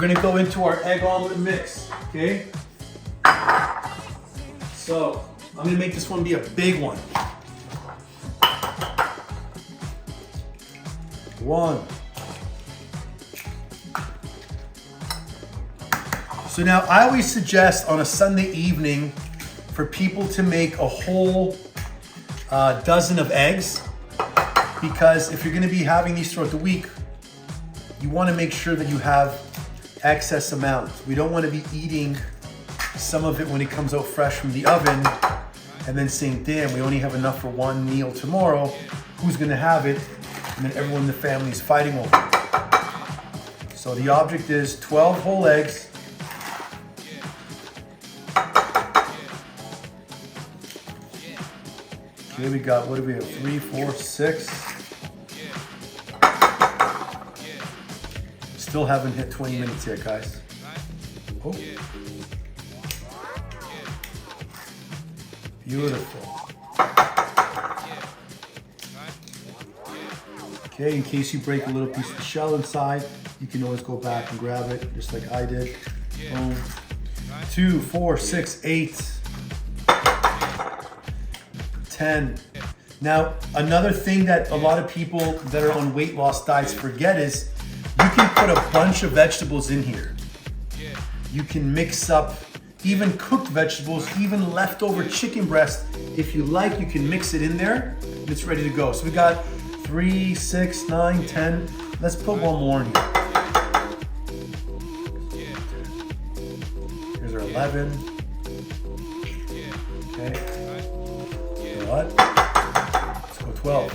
gonna go into our egg omelet mix, okay? So, I'm gonna make this one be a big one. 1. So now I always suggest on a Sunday evening for people to make a whole dozen of eggs, because if you're gonna be having these throughout the week, you wanna make sure that you have excess amount. We don't wanna be eating some of it when it comes out fresh from the oven and then saying, damn, we only have enough for one meal tomorrow. Who's gonna have it? And then everyone in the family is fighting over it. So the object is 12 whole eggs. Okay, we got, what do we have? 3, 4, 6. Still haven't hit 20 minutes yet, guys. Oh. Beautiful. Okay, in case you break a little piece of the shell inside, you can always go back and grab it, just like I did. Boom. 2, 4, 6, 8, 10. Now, another thing that a lot of people that are on weight loss diets forget is you can put a bunch of vegetables in here. You can mix up even cooked vegetables, even leftover chicken breast. If you like, you can mix it in there and it's ready to go. So we got 3, 6, 9, 10. Let's put one more in here. Here's our 11. Okay. You know what? Let's go 12.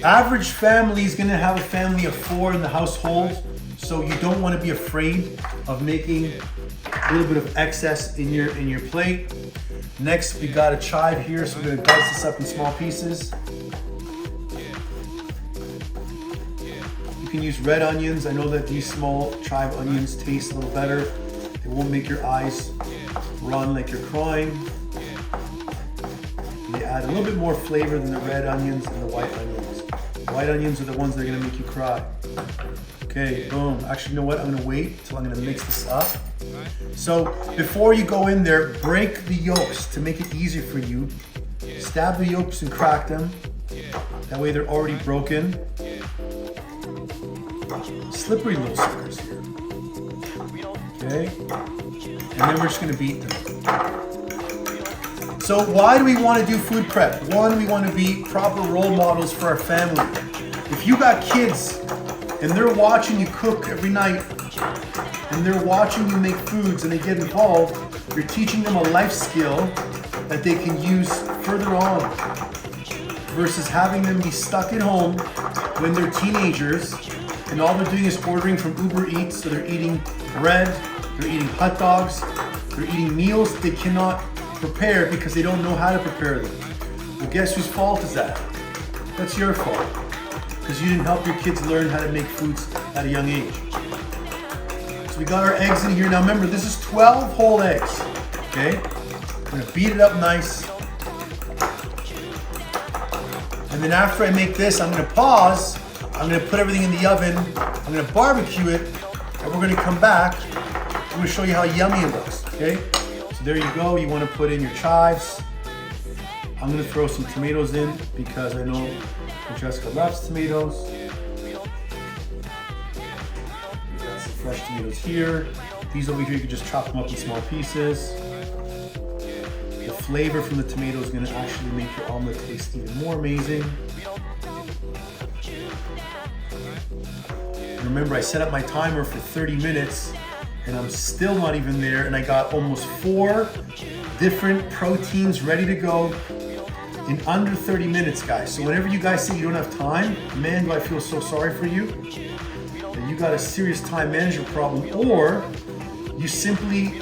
Average family is gonna have a family of 4 in the household, so you don't wanna be afraid of making a little bit of excess in your plate. Next, we got a chive here, so we're gonna dice this up in small pieces. You can use red onions. I know that these small chive onions taste a little better. They won't make your eyes run like you're crying. They add a little bit more flavor than the red onions and the white onions. The white onions are the ones that are gonna make you cry. Okay, boom. Actually, you know what? I'm gonna wait till I'm gonna mix this up. So before you go in there, break the yolks to make it easier for you. Stab the yolks and crack them. That way they're already broken. Slippery little suckers here. Okay, and then we're just gonna beat them. So why do we wanna do food prep? One, we wanna be proper role models for our family. If you got kids and they're watching you cook every night, and they're watching you make foods and they get involved, you're teaching them a life skill that they can use further on, versus having them be stuck at home when they're teenagers and all they're doing is ordering from Uber Eats. So they're eating bread, they're eating hot dogs, they're eating meals they cannot prepare because they don't know how to prepare them. Well, guess whose fault is that? That's your fault, because you didn't help your kids learn how to make foods at a young age. So we got our eggs in here. Now remember, this is 12 whole eggs, okay? I'm gonna beat it up nice. And then after I make this, I'm gonna pause. I'm gonna put everything in the oven. I'm gonna barbecue it, and we're gonna come back. I'm gonna show you how yummy it looks, okay? So there you go. You wanna put in your chives. I'm gonna throw some tomatoes in because I know Francesca loves tomatoes. Fresh tomatoes here. These over here, you can just chop them up in small pieces. The flavor from the tomato is gonna actually make your omelet taste even more amazing. And remember, I set up my timer for 30 minutes and I'm still not even there, and I got almost 4 different proteins ready to go in under 30 minutes, guys. So whenever you guys say you don't have time, man, do I feel so sorry for you. That you got a serious time management problem, or you simply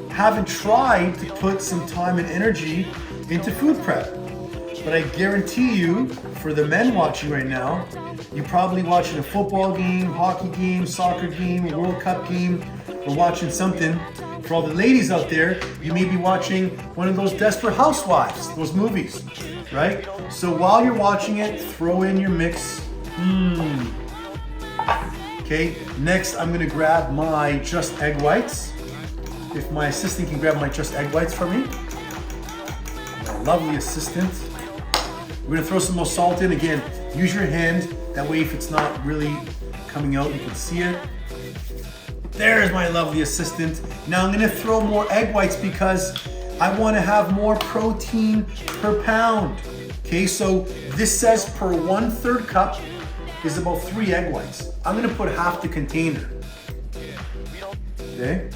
haven't tried to put some time and energy into food prep. But I guarantee you, for the men watching right now, you're probably watching a football game, hockey game, soccer game, World Cup game, or watching something. For all the ladies out there, you may be watching one of those Desperate Housewives, those movies, right? So while you're watching it, throw in your mix. Okay, next I'm gonna grab my just egg whites. If my assistant can grab my just egg whites for me. My lovely assistant. We're gonna throw some more salt in. Again, use your hand. That way if it's not really coming out, you can see it. There's my lovely assistant. Now I'm gonna throw more egg whites because I wanna have more protein per pound. Okay, so this says per 1/3 cup is about 3 egg whites. I'm gonna put half the container. Okay.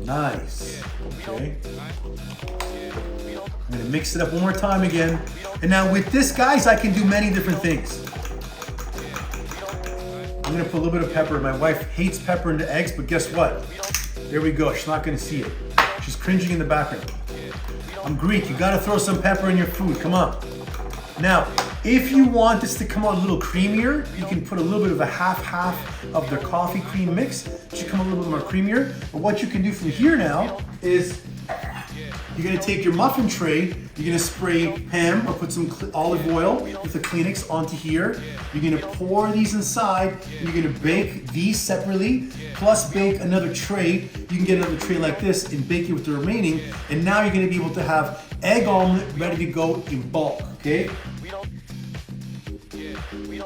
Nice. Okay. I'm gonna mix it up one more time again. And now with this, guys, I can do many different things. I'm gonna put a little bit of pepper. My wife hates pepper into eggs, but guess what? There we go, she's not gonna see it. She's cringing in the background. I'm Greek, you gotta throw some pepper in your food, come on. Now, if you want this to come out a little creamier, you can put a little bit of a half of the coffee cream mix. It should come a little bit more creamier. But what you can do from here now is you're gonna take your muffin tray, you're gonna spray ham or put some olive oil with a Kleenex onto here. You're gonna pour these inside, and you're gonna bake these separately, plus bake another tray. You can get another tray like this and bake it with the remaining, and now you're gonna be able to have egg omelet ready to go in bulk, okay? We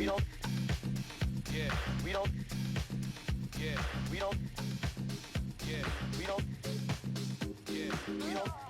don't